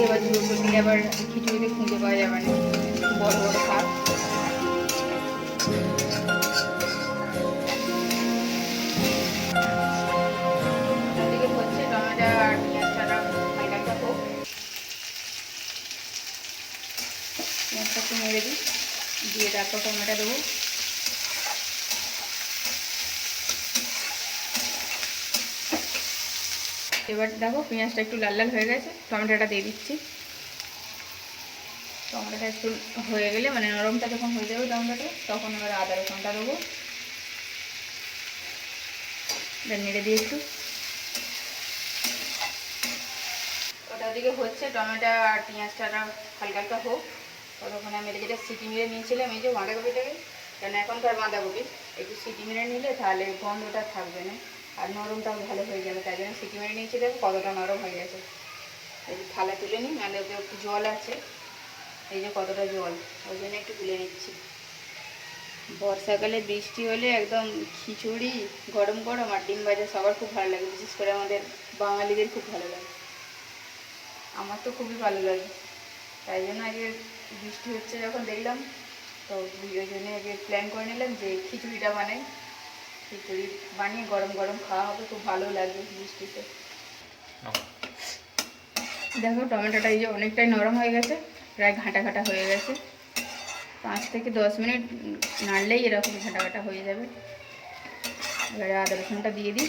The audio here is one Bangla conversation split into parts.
এবার ছোটো দিলে আবার খিচুড়িতে খুঁজে পাওয়া যাবে না, বড় বড় শাক। ওদিকে হচ্ছে টমেটো আর পেঁয়াজটা হালকা হালকা হোক, পেঁয়াজটা একটু নেড়ে দিই, দিয়ে তারপর টমেটো দেবো। এবার দেখো পেঁয়াজটা একটু লাল লাল হয়ে গেছে, টমেটোটা দিয়ে দিচ্ছি। টমেটোটা একটু হয়ে গেলে মানে নরমটা যখন হয়ে যাবে টমেটোটা, তখন এবার আদা রসুনটা দেবো, নেড়ে দিয়ে একটু। ওটা দিকে হচ্ছে টমেটো আর পেঁয়াজটা হালকা হালকা হোক, ততক্ষণে আমি যেটা সিটি মেরে নিয়েছিলাম এই যে বাঁধাকপিটাকে, কেন এখন তো আর বাঁধাকপি, একটু সিটি মেরে নিলে তাহলে গন্ধটা থাকবে না আর নরমটাও ভালো হয়ে যাবে, তাই জন্য সিটি মেরে নিয়েছি। দেখো কতটা নরম হয়ে গেছে। এই যে থালা তুলে নিই, নাহলে ওতে একটু জল আছে, এই যে কতটা জল, ওই জন্য একটু তুলে নিচ্ছি। বর্ষাকালে বৃষ্টি হলে একদম খিচুড়ি গরম গরম আর ডিম ভাজা সবার খুব ভালো লাগে, বিশেষ করে আমাদের বাঙালিদের খুব ভালো লাগে, আমার তো খুবই ভালো লাগে। তাই জন্য আগে বৃষ্টি হচ্ছে যখন দেখলাম, তো ওই জন্য আগে প্ল্যান করে নিলাম যে খিচুড়িটা বানাই, খিচুড়ি বানিয়ে গরম গরম খাওয়া হবে, খুব ভালো লাগবে বৃষ্টিতে। দেখো টমেটোটা এই যে অনেকটাই নরম হয়ে গেছে, প্রায় ঘাঁটা ঘাঁটা হয়ে গেছে, 5 থেকে 10 মিনিট নাড়লেই এরকম ঘাঁটা ঘাঁটা হয়ে যাবে। এবারে আদা রসুনটা দিয়ে দিই,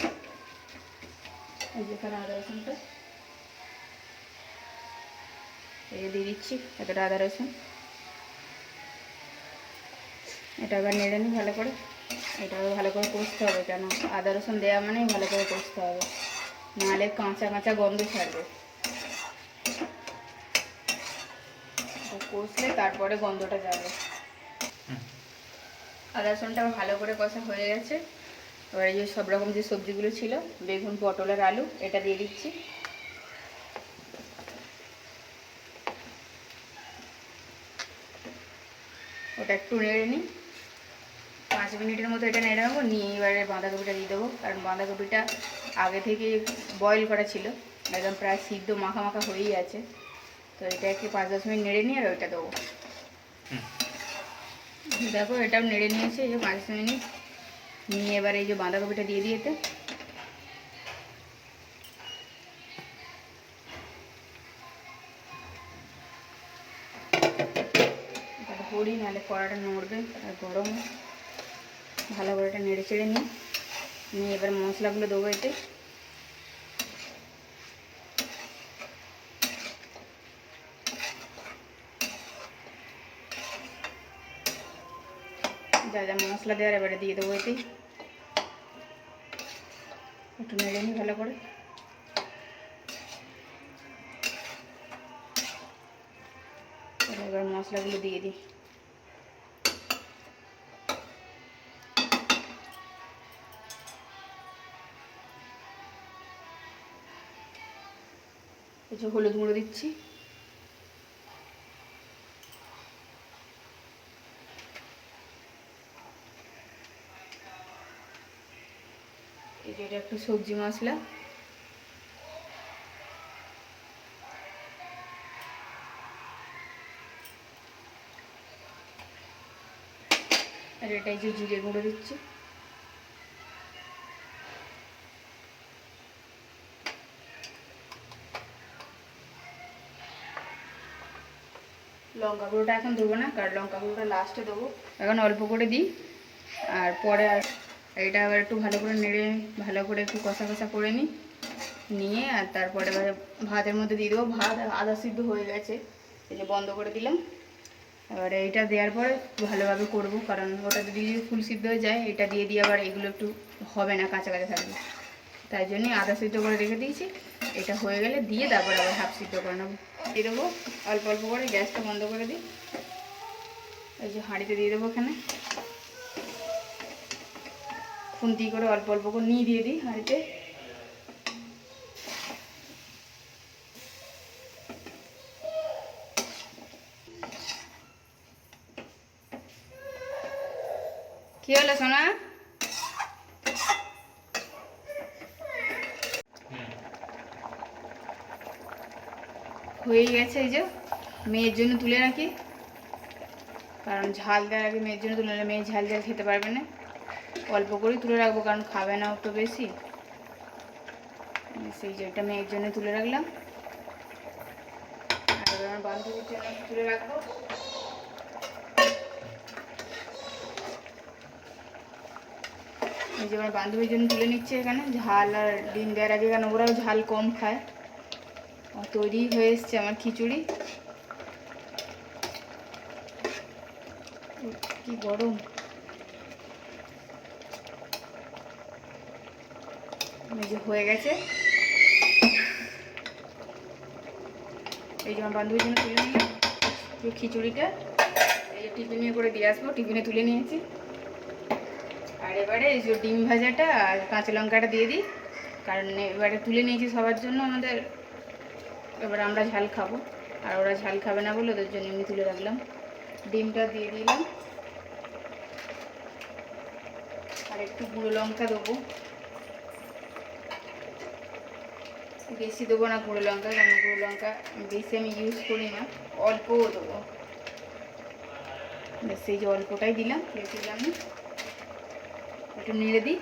এই যেখানে আদা রসুনটা এই দিয়ে দিচ্ছি, এতটা আদা রসুন। এটা আবার নেড়ে নিই ভালো করে, এটাও ভালো করে কষতে হবে, কেন আদা রসুন দেওয়া মানেই ভালো করে কষতে হবে, নাহলে কাঁচা কাঁচা গন্ধ ছাড়বে। কষলে তারপরে গন্ধটা যাবে। আদা রসুনটা ভালো করে কষা হয়ে গেছে, এবার এই যে সব রকম যে সবজিগুলো ছিল, বেগুন পটল আর আলু, এটা দিয়ে দিচ্ছি। ওটা একটু নেড়ে নিই, 5 মিনিটের মতো এটা নেড়ে নেবো, নিয়ে এবারে বাঁধাকপিটা দিয়ে দেবো, কারণ বাঁধাকপিটা আগে থেকে বয়েল করা ছিল, একদম প্রায় সিদ্ধ মাখা মাখা হয়েই আছে, তো এটাকে 5-10 মিনিট নেড়ে নিয়ে আর ওইটা দেবো। দেখো এটাও নেড়ে নিয়েছে এই যে 5 মিনিট, নিয়ে এবার এই যে বাঁধাকপিটা দিয়ে দিয়েতে, ধরি নাহলে কড়াটা নড়বে আর গরম, ভালো করে এটা নেড়ে চেড়ে নিই, নিয়ে এবার মশলাগুলো দেবো এতে। যা যা মশলা দেওয়ার এবারে দিয়ে দেবো এতেই, একটু নেড়ে নিই ভালো করে। এবার মশলাগুলো দিয়ে দিই, কিছু হলুদ গুঁড়ো দিচ্ছি, এই যে এটা একটু সবজি মশলা, আর এটাই যে জিরে গুঁড়ো দিচ্ছি, লঙ্কা গুঁড়োটা এখন দেবো না, কারণ লঙ্কা গুঁড়োটা লাস্টে দেবো, এখন অল্প করে দিই, আর পরে আর এটা আবার একটু ভালো করে নেড়ে ভালো করে একটু কষা কষা করে নিই, নিয়ে আর তারপরে এবারে ভাতের মধ্যে দিয়ে দেবো। ভাত আধা সিদ্ধ হয়ে গেছে, এই যে বন্ধ করে দিলাম। এবারে এইটা দেওয়ার পরে ভালোভাবে করব, কারণ ওটা যদি ফুল সিদ্ধ হয়ে যায়, এটা দিয়ে দিয়ে আবার এগুলো একটু হবে না, কাঁচা কাঁচা থাকবে, তাই জন্যই আধা সিদ্ধ করে রেখে দিয়েছি। এটা হয়ে গেলে দিয়ে তারপর আবার হাফ সিদ্ধ করে নেবো, দিয়ে দেবো অল্প অল্প করে, গ্যাসটা বন্ধ করে দিই। এই যে হাঁড়িতে দিয়ে দেবো, এখানে খুন্তি করে অল্প অল্প করে নিয়ে দিয়ে দিই হাঁড়িতে। কি হলো সোনা? হয়েই গেছে। এই যে মেয়ের জন্য তুলে রাখি, কারণ ঝাল দেওয়ার আগে মেয়ের জন্য তুলে নিলে মেয়ে ঝাল ঝাল খেতে পারবে না। অল্প করেই তুলে রাখবো, কারণ খাবে না তো বেশি। সেই যে এটা মেয়ের জন্য তুলে রাখলাম। আর এবার আমার বান্ধবীর জন্য তুলে রাখবো। এই যে আমার বান্ধবীর জন্য তুলে নিচ্ছে এখানে ঝাল আর ডিম দেওয়ার আগে, কারণ ওরাও ঝাল কম খায়। তৈরি হয়ে এসছে আমার খিচুড়ি। কি গরম! এই যে হয়ে গেছে। এই যে আমার বান্ধবীর জন্য তুলে নিলাম খিচুড়িটা। এই যে টিফিনে করে দিয়ে আসবো, টিফিনে তুলে নিয়েছি। আর এবারে এই যে ডিম ভাজাটা আর কাঁচা লঙ্কাটা দিয়ে দিই, কারণ এবারে তুলে নিয়েছি সবার জন্য আমাদের। এবার আমরা ঝাল খাবো, আর ওরা ঝাল খাবে না বলে ওদের জন্য এমনি তুলে রাখলাম। ডিমটা দিয়ে দিলাম, আর একটু গুঁড়ো লঙ্কা দেবো। বেশি দেবো না গুঁড়ো লঙ্কা, কারণ গুঁড়ো লঙ্কা বেশি আমি ইউজ করি না, অল্পও দেবো। সেই যে অল্পটাই দিলাম, বেশি দিলাম না। একটু নেড়ে দিই।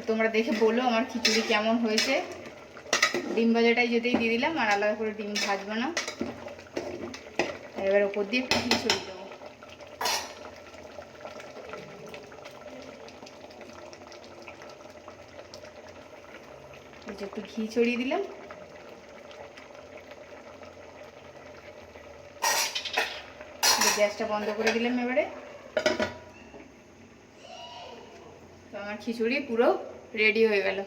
তোমরা দেখে বলো আমার খিচুড়ি কেমন হয়েছে। ডিম ভাজাটাই যেতেই দিয়ে দিলাম, আর আলাদা করে ডিম ভাজবো না। এবার ওপর দিয়ে একটু ঘি ছড়িয়ে দেবো। একটু ঘি ছড়িয়ে দিলাম। গ্যাসটা বন্ধ করে দিলাম। এবারে তো আমার খিচুড়ি পুরো রেডি হয়ে গেল।